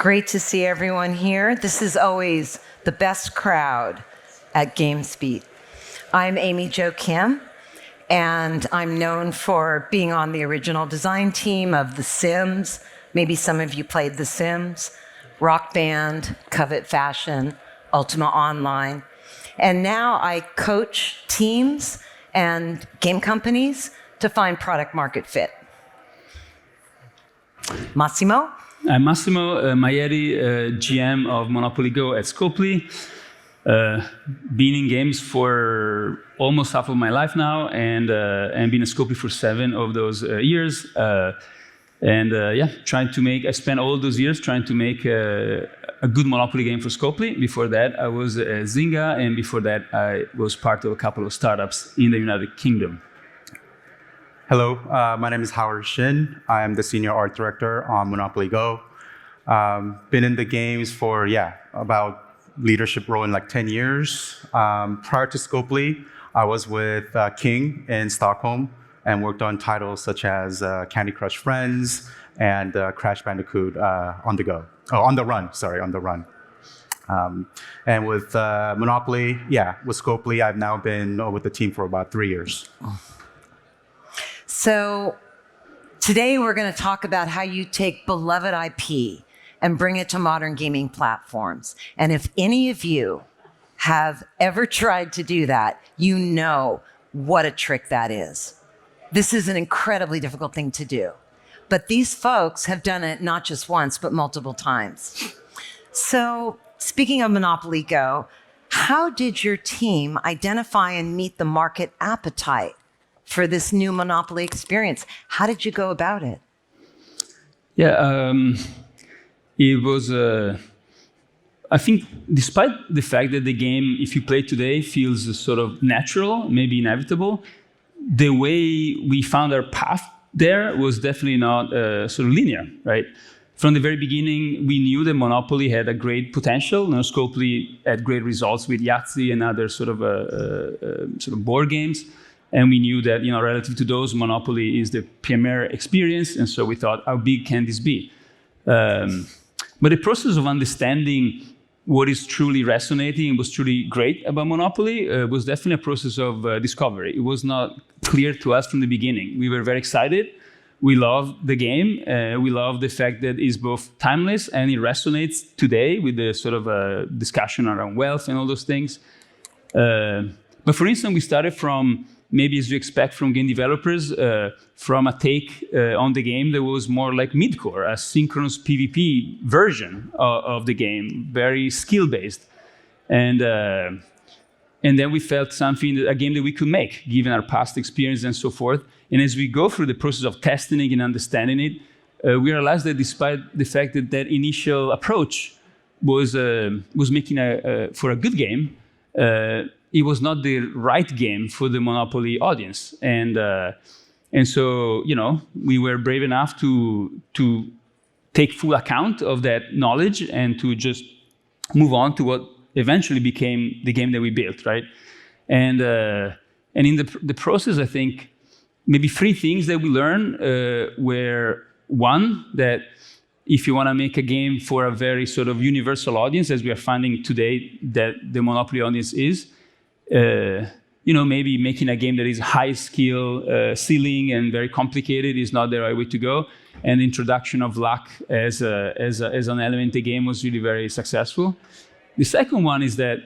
great to see everyone here. This is always the best crowd at GamesBeat. I'm Amy Jo Kim, and I'm known for being on the original design team of The Sims. Maybe some of you played The Sims, Rock Band, Covet Fashion, Ultima Online. And now I coach teams and game companies to find product market fit. Massimo? I'm Massimo Maietti, GM of Monopoly Go at Scopely. Been in games for almost half of my life now, and been at Scopely for 7 of those years. I spent all those years trying to make a good Monopoly game for Scopely. Before that, I was at Zynga, and before that, I was part of a couple of startups in the United Kingdom. Hello, my name is Howard Shin. I am the Senior Art Director on Monopoly Go. Been in the games for, about leadership role in like 10 years. Prior to Scopely, I was with King in Stockholm and worked on titles such as Candy Crush Friends and Crash Bandicoot on the Go. Oh, on the Run. And with Monopoly, with Scopely, I've now been with the team for about 3 years. So today we're going to talk about how you take beloved IP and bring it to modern gaming platforms. And if any of you have ever tried to do that, you know what a trick that is. This is an incredibly difficult thing to do. But these folks have done it not just once, but multiple times. So speaking of Monopoly Go, how did your team identify and meet the market appetite for this new Monopoly experience? How did you go about it? It was, I think, despite the fact that the game, if you play today, feels sort of natural, maybe inevitable, the way we found our path there was definitely not sort of linear, right? From the very beginning, we knew that Monopoly had a great potential. Scopely had great results with Yahtzee and other sort of board games. And we knew that, relative to those, Monopoly is the premier experience. And so we thought, how big can this be? But the process of understanding what is truly resonating and was truly great about Monopoly was definitely a process of discovery. It was not clear to us from the beginning. We were very excited. We loved the game. We loved the fact that it's both timeless and it resonates today with the sort of discussion around wealth and all those things. But for instance, we started from, maybe as you expect from game developers, from a take on the game that was more like mid-core, a synchronous PvP version of the game, very skill-based. And then we felt a game that we could make, given our past experience and so forth. And as we go through the process of testing it and understanding it, we realized that despite the fact that that initial approach was making for a good game, it was not the right game for the Monopoly audience. And so, we were brave enough to take full account of that knowledge and to just move on to what eventually became the game that we built, right? And in the process, I think maybe 3 things that we learned were, one, that if you want to make a game for a very sort of universal audience, as we are finding today that the Monopoly audience is, maybe making a game that is high skill ceiling and very complicated is not the right way to go. And the introduction of luck as an element in the game was really very successful. The second one is that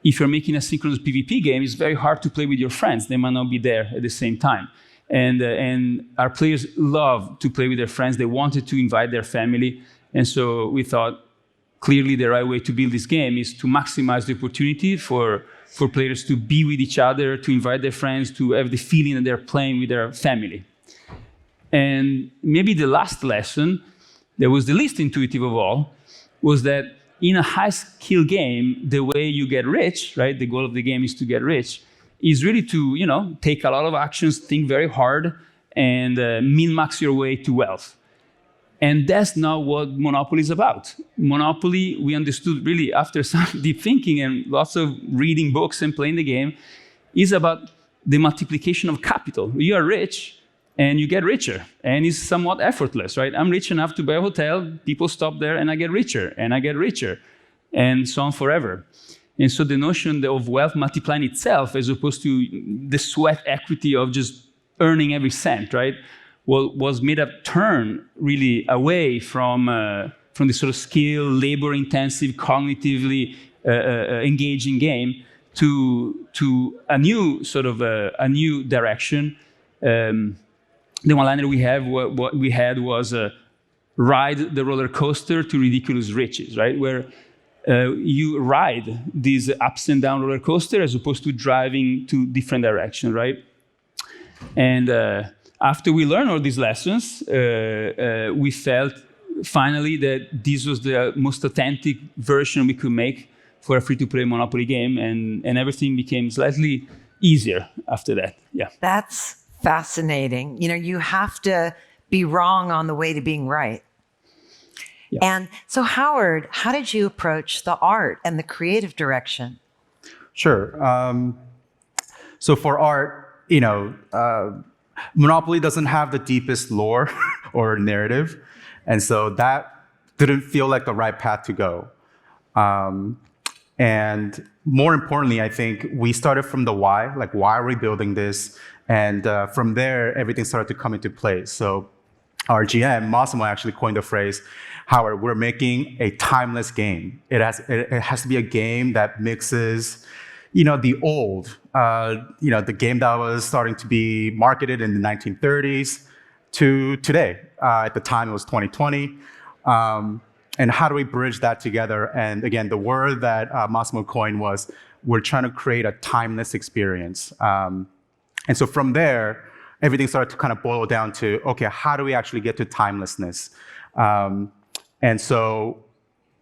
if you're making a synchronous PvP game, it's very hard to play with your friends. They might not be there at the same time. And our players love to play with their friends. They wanted to invite their family. And so we thought, clearly the right way to build this game is to maximize the opportunity for players to be with each other, to invite their friends, to have the feeling that they're playing with their family. And maybe the last lesson, that was the least intuitive of all, was that in a high-skill game, the way you get rich, right, the goal of the game is to get rich, is really to, take a lot of actions, think very hard, and min-max your way to wealth. And that's not what Monopoly is about. Monopoly, we understood really after some deep thinking and lots of reading books and playing the game, is about the multiplication of capital. You are rich, and you get richer, and it's somewhat effortless, right? I'm rich enough to buy a hotel, people stop there, and I get richer, and so on forever. And so the notion of wealth multiplying itself, as opposed to the sweat equity of just earning every cent, right, was made a turn really away from the sort of skill, labor-intensive, cognitively engaging game to a new sort of a new direction. The one-liner what we had was ride the roller coaster to ridiculous riches, right? Where you ride this ups and down roller coaster as opposed to driving to different directions, right? And after we learned all these lessons, we felt finally that this was the most authentic version we could make for a free-to-play Monopoly game, and everything became slightly easier after that. Yeah. That's fascinating. You know, you have to be wrong on the way to being right. Yeah. And so, Howard, how did you approach the art and the creative direction? Sure. So for art, Monopoly doesn't have the deepest lore or narrative. And so that didn't feel like the right path to go. And more importantly, I think we started from the why, like why are we building this? And from there, everything started to come into place. So our GM, Massimo, actually coined the phrase, Howard, we're making a timeless game. It has to be a game that mixes, the old, the game that was starting to be marketed in the 1930s to today. At the time, it was 2020. And how do we bridge that together? And again, the word that Massimo coined was, we're trying to create a timeless experience. And so from there, everything started to kind of boil down to, okay, how do we actually get to timelessness? And so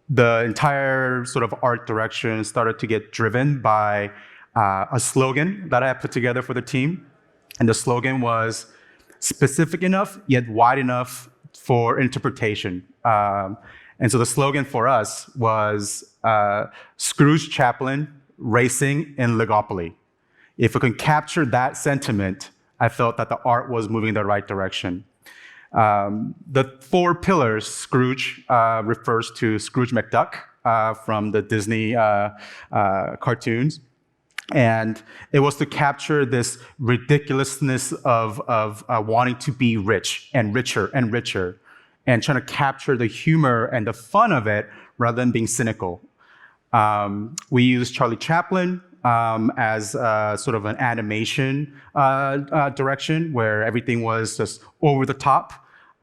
the entire sort of art direction started to get driven by a slogan that I put together for the team. And the slogan was specific enough, yet wide enough for interpretation. And so the slogan for us was Scrooge Chaplin racing in Legopoly. If we can capture that sentiment, I felt that the art was moving in the right direction. The 4 pillars, Scrooge refers to Scrooge McDuck from the Disney cartoons. And it was to capture this ridiculousness of wanting to be rich and richer and richer, and trying to capture the humor and the fun of it rather than being cynical. We used Charlie Chaplin as sort of an animation direction where everything was just over the top.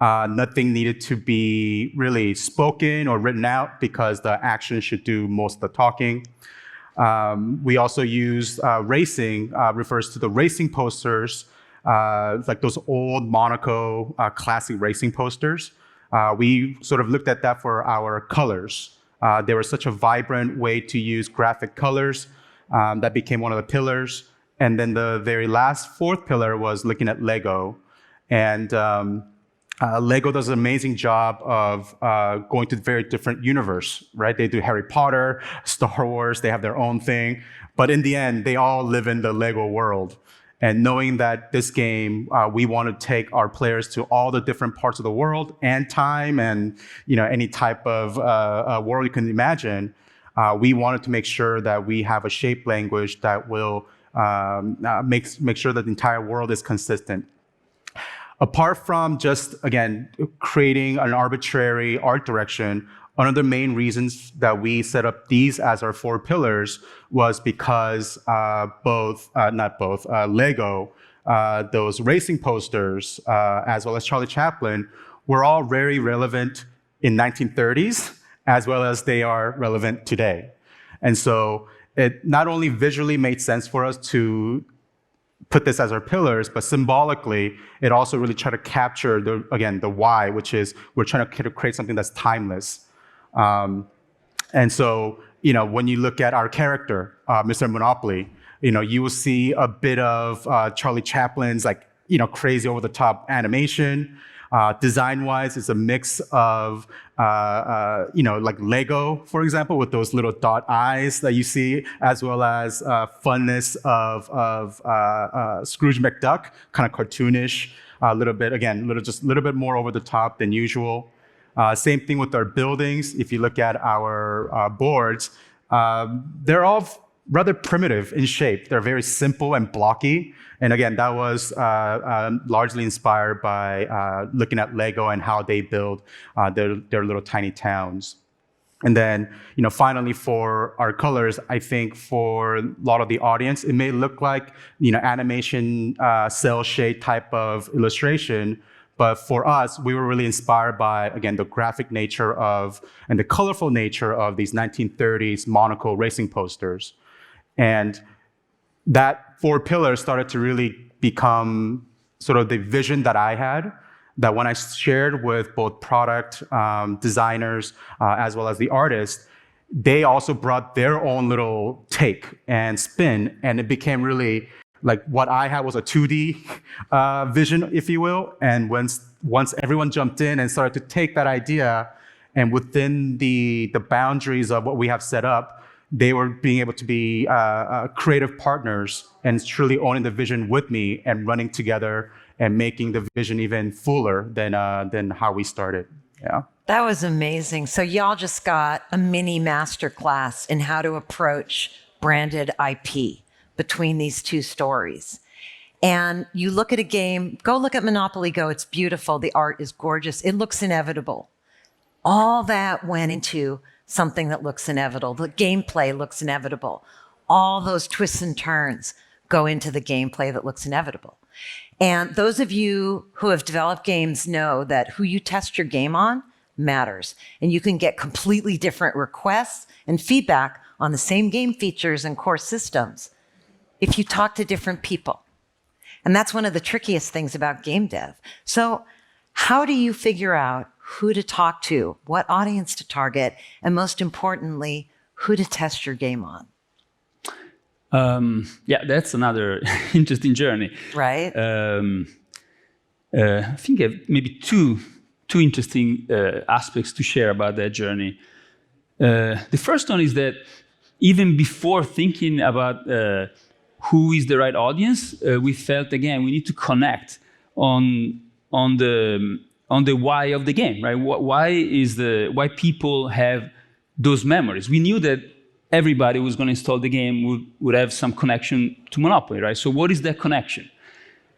Nothing needed to be really spoken or written out because the action should do most of the talking. We also used racing, refers to the racing posters, like those old Monaco classic racing posters. We sort of looked at that for our colors. They were such a vibrant way to use graphic colors that became one of the pillars. And then the very last 4th pillar was looking at Lego. And Lego does an amazing job of going to a very different universe, right? They do Harry Potter, Star Wars, they have their own thing. But in the end, they all live in the Lego world. And knowing that this game, we want to take our players to all the different parts of the world and time and any type of world you can imagine, we wanted to make sure that we have a shape language that will make sure that the entire world is consistent. Apart from just, again, creating an arbitrary art direction, one of the main reasons that we set up these as our 4 pillars was because Lego, those racing posters, as well as Charlie Chaplin, were all very relevant in 1930s, as well as they are relevant today. And so it not only visually made sense for us to put this as our pillars, but symbolically, it also really tried to capture the why, which is we're trying to create something that's timeless. And so, when you look at our character, Mr. Monopoly, you will see a bit of Charlie Chaplin's crazy over the top animation. Design-wise, it's a mix of, like Lego, for example, with those little dot eyes that you see, as well as funness of Scrooge McDuck, kind of cartoonish a little bit, again, just a little bit more over the top than usual. Same thing with our buildings. If you look at our boards, they're all rather primitive in shape. They're very simple and blocky. And again, that was largely inspired by looking at Lego and how they build their little tiny towns. And then, finally for our colors, I think for a lot of the audience, it may look like, animation, cell shade type of illustration. But for us, we were really inspired by, again, the graphic nature and the colorful nature of these 1930s Monaco racing posters. And that 4 pillars started to really become sort of the vision that I had, that when I shared with both product designers as well as the artists, they also brought their own little take and spin, and it became really like what I had was a 2D vision, if you will. And once everyone jumped in and started to take that idea, and within the boundaries of what we have set up, they were being able to be creative partners and truly owning the vision with me and running together and making the vision even fuller than how we started. Yeah. That was amazing. So y'all just got a mini masterclass in how to approach branded IP between these 2 stories. And you look at a game, go look at Monopoly Go. It's beautiful. The art is gorgeous. It looks inevitable. All that went into something that looks inevitable. The gameplay looks inevitable. All those twists and turns go into the gameplay that looks inevitable. And those of you who have developed games know that who you test your game on matters. And you can get completely different requests and feedback on the same game features and core systems if you talk to different people. And that's one of the trickiest things about game dev. So how do you figure out who to talk to, what audience to target, and most importantly, who to test your game on? Yeah, that's another interesting journey. Right. I think I have maybe two interesting aspects to share about that journey. The first one is that even before thinking about who is the right audience, we felt again we need to connect on the why of the game, right? Why people have those memories. We knew that everybody who's going to install the game would have some connection to Monopoly, right? So what is that connection?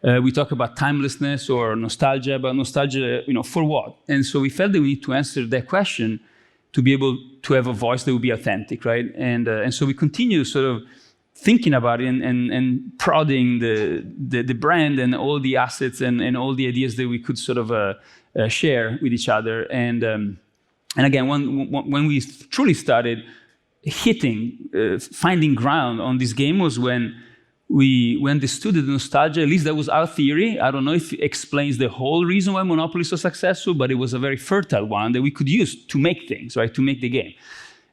We talk about timelessness or nostalgia, but nostalgia, for what? And so we felt that we need to answer that question to be able to have a voice that would be authentic, right? And so we continue sort of thinking about it and prodding the brand and all the assets and all the ideas that we could sort of share with each other. And again, when we truly started finding ground on this game was when we understood the nostalgia. At least that was our theory. I don't know if it explains the whole reason why Monopoly is so successful, but it was a very fertile one that we could use to make things, right? To make the game.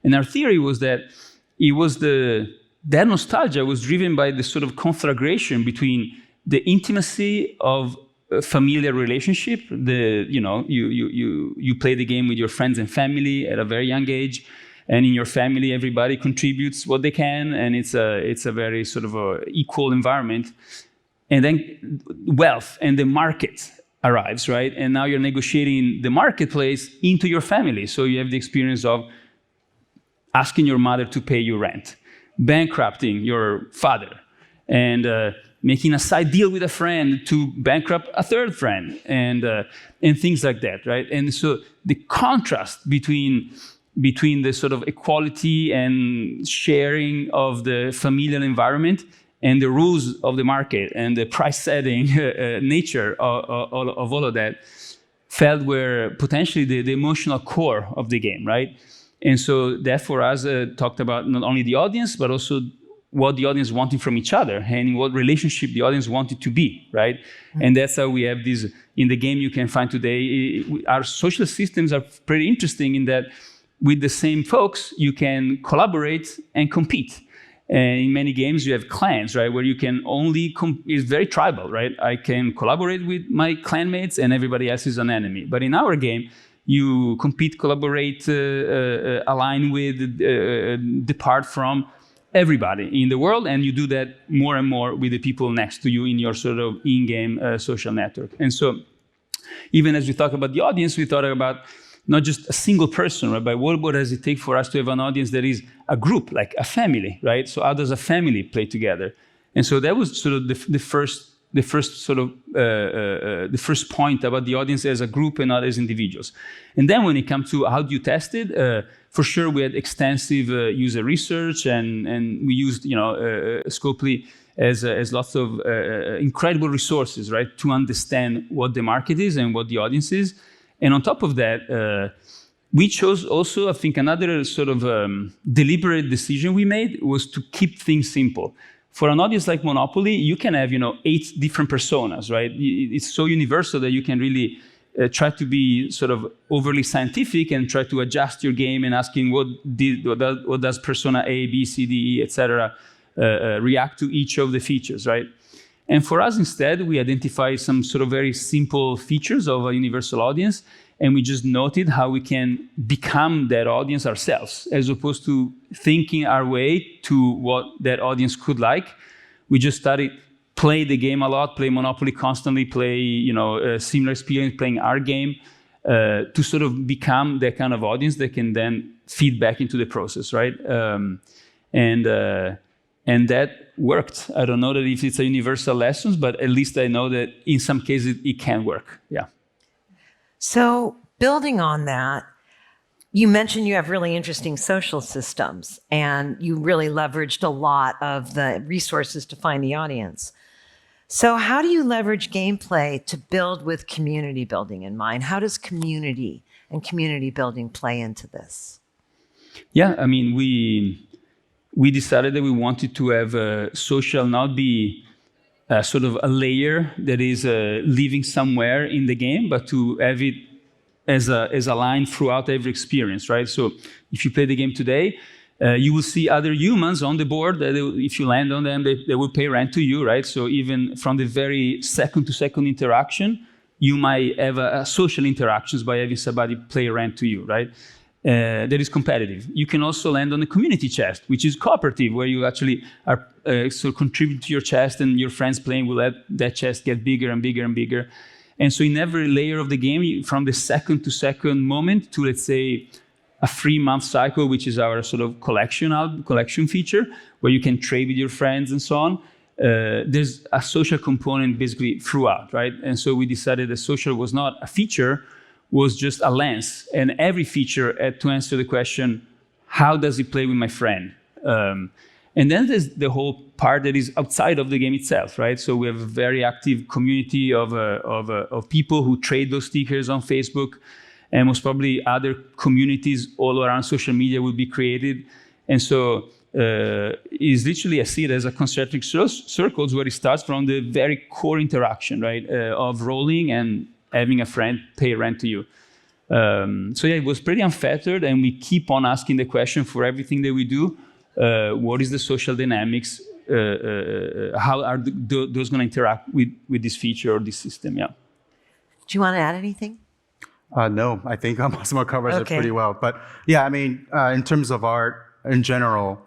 And our theory was that it was that nostalgia was driven by the sort of conflagration between the intimacy of a familiar relationship. You play the game with your friends and family at a very young age. And in your family, everybody contributes what they can, and it's a very sort of equal environment. And then wealth and the market arrives, right? And now you're negotiating the marketplace into your family. So you have the experience of asking your mother to pay you rent, bankrupting your father, and making a side deal with a friend to bankrupt a third friend, and things like that, right? And so the contrast between the sort of equality and sharing of the familial environment and the rules of the market and the price-setting nature of all of that felt were potentially the emotional core of the game, right? And so that for us talked about not only the audience, but also what the audience wanted from each other and what relationship the audience wanted to be, right? Mm-hmm. And that's how we have this, in the game you can find today, our social systems are pretty interesting in that with the same folks, you can collaborate and compete. And in many games, you have clans, right, where you can only it's very tribal, right? I can collaborate with my clanmates, and everybody else is an enemy. But in our game, you compete, collaborate, align with, depart from, everybody in the world, and you do that more and more with the people next to you in your sort of in-game social network. And so even as we talk about the audience, we thought about not just a single person, right? But what does it take for us to have an audience that is a group, like a family, right? So how does a family play together? And so that was sort of the first point about the audience as a group and not as individuals. And then when it comes to how do you test it, for sure we had extensive user research, and we used Scopely as lots of incredible resources, right, to understand what the market is and what the audience is. And on top of that, we chose also, I think, another sort of deliberate decision we made was to keep things simple. For an audience like Monopoly, you can have 8 different personas, right? It's so universal that you can really try to be sort of overly scientific and try to adjust your game and asking what does persona A, B, C, D, E, etc. React to each of the features, right? And for us, instead, we identified some sort of very simple features of a universal audience, and we just noted how we can become that audience ourselves, as opposed to thinking our way to what that audience could like. We just started play the game a lot, play Monopoly constantly, play a similar experience playing our game, to sort of become that kind of audience that can then feed back into the process, right? And that worked. I don't know that if it's a universal lesson, but at least I know that in some cases it can work. Yeah. So building on that, you mentioned you have really interesting social systems, and you really leveraged a lot of the resources to find the audience. So how do you leverage gameplay to build with community building in mind? How does community and community building play into this? Yeah, I mean, we decided that we wanted to have social not be sort of a layer that is living somewhere in the game, but to have it as a line throughout every experience, right? So if you play the game today, you will see other humans on the board that if you land on them, they will pay rent to you, right? So even from the very second-to-second interaction, you might have social interactions by having somebody pay rent to you, right? That is competitive. You can also land on a community chest, which is cooperative, where you actually are contribute to your chest, and your friends playing will let that chest get bigger and bigger and bigger. And so in every layer of the game, from the second-to-second moment to, let's say, a 3-month cycle, which is our sort of collection feature, where you can trade with your friends and so on, there's a social component basically throughout, right? And so we decided that social was not a feature, was just a lens. And every feature had to answer the question, how does it play with my friend? And then there's the whole part that is outside of the game itself, right? So we have a very active community of people who trade those stickers on Facebook, and most probably other communities all around social media will be created. And so it's literally, I see it as a concentric circles where it starts from the very core interaction, right? Of rolling and having a friend pay rent to you. So yeah, it was pretty unfettered, and we keep on asking the question for everything that we do. What is the social dynamics? How are those going to interact with this feature or this system? Yeah. Do you want to add anything? No, I think Massimo covers it pretty well. But yeah, I mean, in terms of art in general,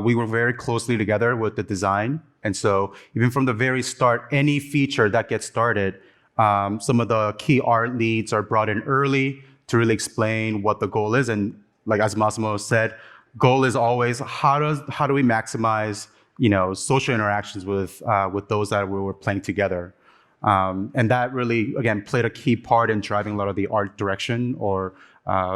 we were very closely together with the design. And so even from the very start, any feature that gets started, some of the key art leads are brought in early to really explain what the goal is. And like as Massimo said, goal is always how do we maximize social interactions with those that we were playing together. And that really, again, played a key part in driving a lot of the art direction or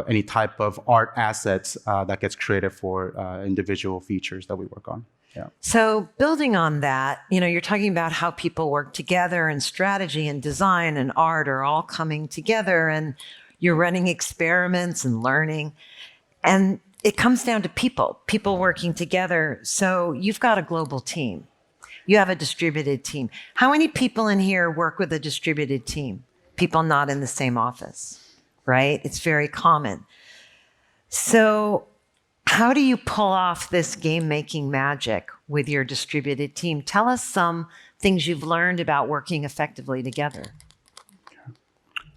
any type of art assets that gets created for individual features that we work on. Yeah. So building on that, you're talking about how people work together, and strategy and design and art are all coming together, and you're running experiments and learning. And it comes down to people working together. So you've got a global team. You have a distributed team. How many people in here work with a distributed team? People not in the same office, right? It's very common. So how do you pull off this game-making magic with your distributed team? Tell us some things you've learned about working effectively together.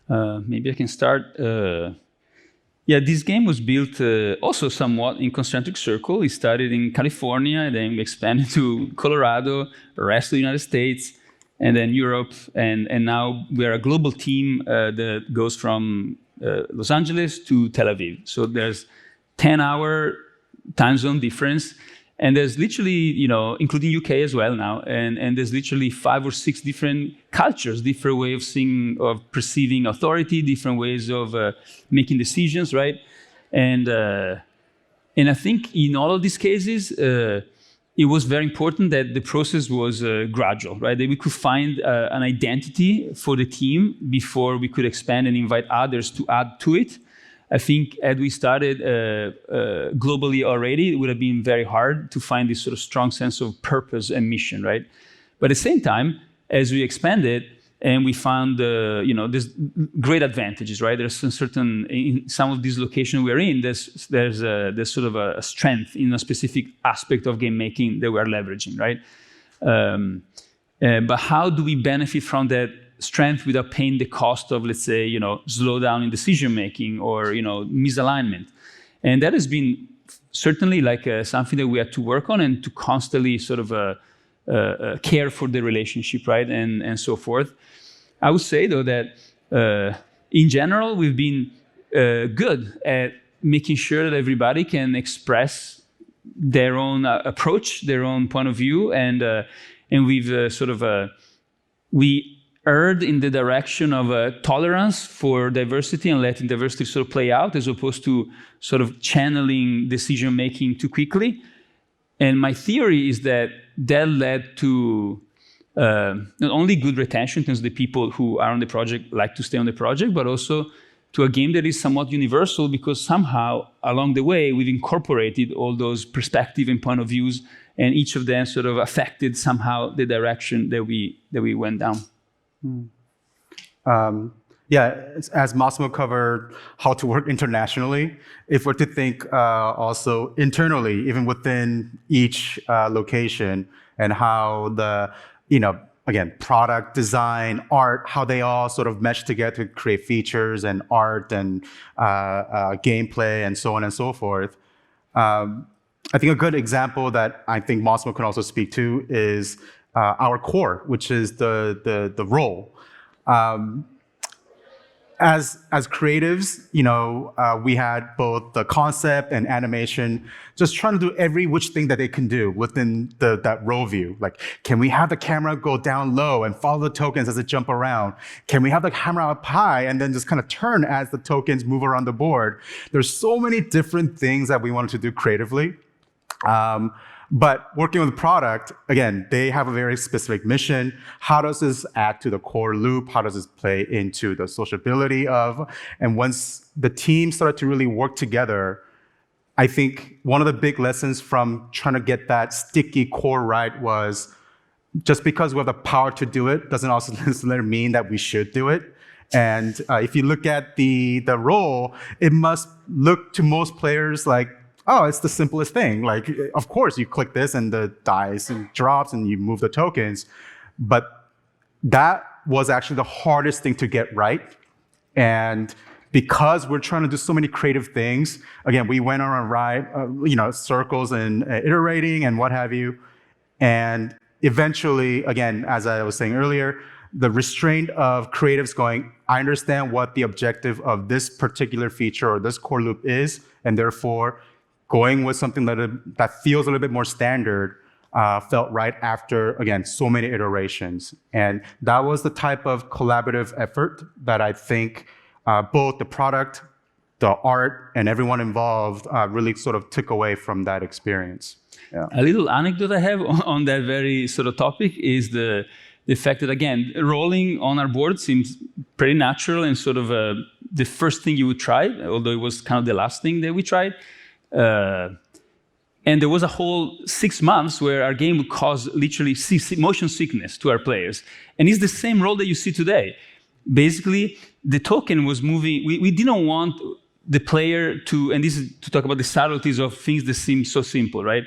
Maybe I can start. Yeah, this game was built also somewhat in concentric circle. It started in California, and then expanded to Colorado, the rest of the United States, and then Europe. And now we are a global team that goes from Los Angeles to Tel Aviv. So there's 10-hour time zone difference. And there's literally, including UK as well now, and there's literally 5 or 6 different cultures, different way of seeing, of perceiving authority, different ways of making decisions, right? And I think in all of these cases, it was very important that the process was gradual, right? That we could find an identity for the team before we could expand and invite others to add to it. I think had we started globally already, it would have been very hard to find this sort of strong sense of purpose and mission, right? But at the same time, as we expanded and we found, there's great advantages, right? There's in some of these locations we're in, there's sort of a strength in a specific aspect of game making that we're leveraging, right? But how do we benefit from that strength without paying the cost of, let's say, slowdown in decision making or misalignment? And that has been certainly like something that we had to work on and to constantly sort of care for the relationship, right, and so forth. I would say though that in general we've been good at making sure that everybody can express their own approach, their own point of view, and we've we erred in the direction of tolerance for diversity and letting diversity sort of play out, as opposed to sort of channeling decision making too quickly. And my theory is that led to not only good retention in terms of the people who are on the project like to stay on the project, but also to a game that is somewhat universal, because somehow along the way we've incorporated all those perspectives and point of views, and each of them sort of affected somehow the direction that we went down. As Massimo covered how to work internationally, if we're to think also internally, even within each location, and how the, again, product, design, art, how they all sort of mesh together to create features and art and gameplay and so on and so forth. I think a good example that I think Massimo can also speak to is our core, which is the role. As creatives, we had both the concept and animation, just trying to do every which thing that they can do within that row view. Like, can we have the camera go down low and follow the tokens as they jump around? Can we have the camera up high and then just kind of turn as the tokens move around the board? There's so many different things that we wanted to do creatively. But working with the product, again, they have a very specific mission. How does this add to the core loop? How does this play into the sociability of? And once the team started to really work together, I think one of the big lessons from trying to get that sticky core right was just because we have the power to do it doesn't also necessarily mean that we should do it. And if you look at the role, it must look to most players like, oh, it's the simplest thing. Like, of course, you click this and the dice and drops and you move the tokens. But that was actually the hardest thing to get right. And because we're trying to do so many creative things, again, we went on a ride, circles and iterating and what have you. And eventually, again, as I was saying earlier, the restraint of creatives going, I understand what the objective of this particular feature or this core loop is, and therefore, going with something that feels a little bit more standard felt right after, again, so many iterations. And that was the type of collaborative effort that I think both the product, the art, and everyone involved really sort of took away from that experience. Yeah. A little anecdote I have on that very sort of topic is the fact that, again, rolling on our board seems pretty natural and sort of the first thing you would try, although it was kind of the last thing that we tried. And there was a whole 6 months where our game would cause literally motion sickness to our players. And it's the same role that you see today. Basically, the token was moving. We didn't want the player to, and this is to talk about the subtleties of things that seem so simple, right?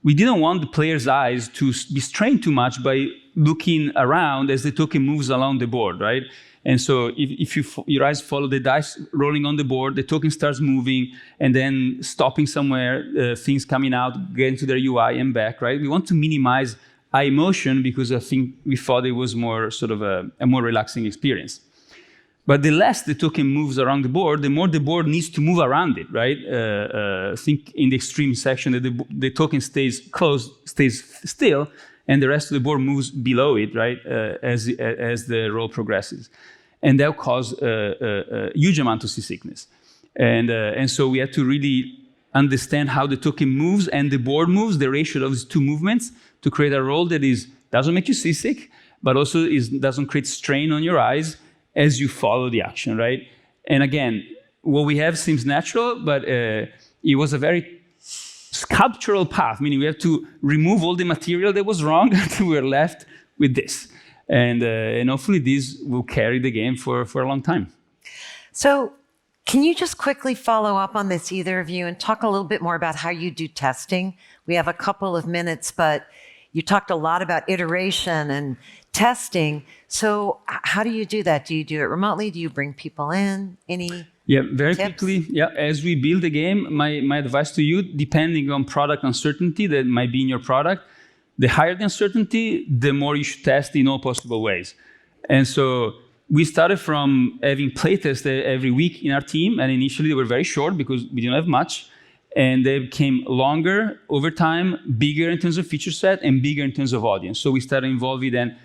We didn't want the player's eyes to be strained too much by looking around as the token moves along the board, right? And so if your eyes follow the dice rolling on the board, the token starts moving and then stopping somewhere, things coming out, getting to their UI and back, right? We want to minimize eye motion because I think we thought it was more sort of a more relaxing experience. But the less the token moves around the board, the more the board needs to move around it, right? Think in the extreme section that the token stays closed, stays still, and the rest of the board moves below it, right? As the roll progresses. And that will cause a huge amount of seasickness. And so we had to really understand how the token moves and the board moves, the ratio of these two movements, to create a roll that doesn't make you seasick, but also doesn't create strain on your eyes as you follow the action, right? And again, what we have seems natural, but it was a very sculptural path, meaning we have to remove all the material that was wrong until we were left with this. And hopefully this will carry the game for a long time. So can you just quickly follow up on this, either of you, and talk a little bit more about how you do testing? We have a couple of minutes, but you talked a lot about iteration and testing. So how do you do that? Do you do it remotely? Do you bring people in? Any very tips? quickly. Yeah, as we build the game, my advice to you, depending on product uncertainty that might be in your product, the higher the uncertainty, the more you should test in all possible ways. And so we started from having playtests every week in our team, and initially they were very short because we didn't have much. And they became longer over time, bigger in terms of feature set, and bigger in terms of audience. So we started involving then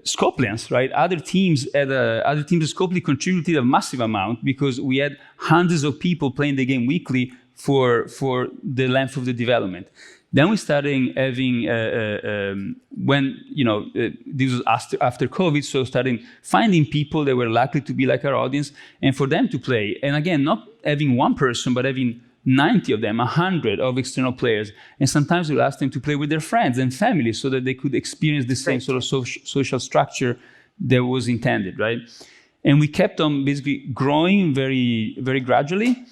Scopelians, right? Other teams at Scopely contributed a massive amount because we had hundreds of people playing the game weekly for the length of the development. Then we started having, this was after COVID, so starting finding people that were likely to be like our audience and for them to play. And again, not having one person, but having 90 of them, 100 of external players. And sometimes we'll ask them to play with their friends and family so that they could experience the same sort of social structure that was intended, right? And we kept on basically growing very, very gradually.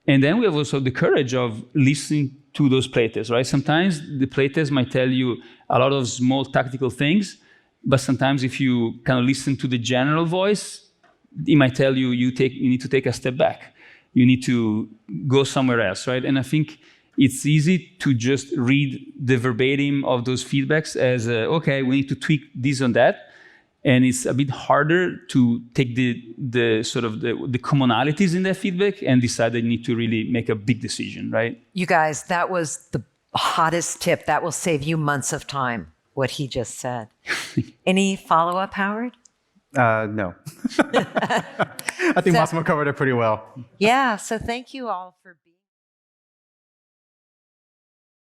And then we have also the courage of listening to those playtests, right? Sometimes the playtest might tell you a lot of small tactical things, but sometimes if you kind of listen to the general voice, it might tell you you need to take a step back. You need to go somewhere else, right? And I think it's easy to just read the verbatim of those feedbacks as, okay, we need to tweak this and that. And it's a bit harder to take the sort of the commonalities in that feedback and decide that you need to really make a big decision, right? You guys, that was the hottest tip. That will save you months of time, what he just said. Any follow-up, Howard? No. I think Massimo covered it pretty well. Yeah, so thank you all for being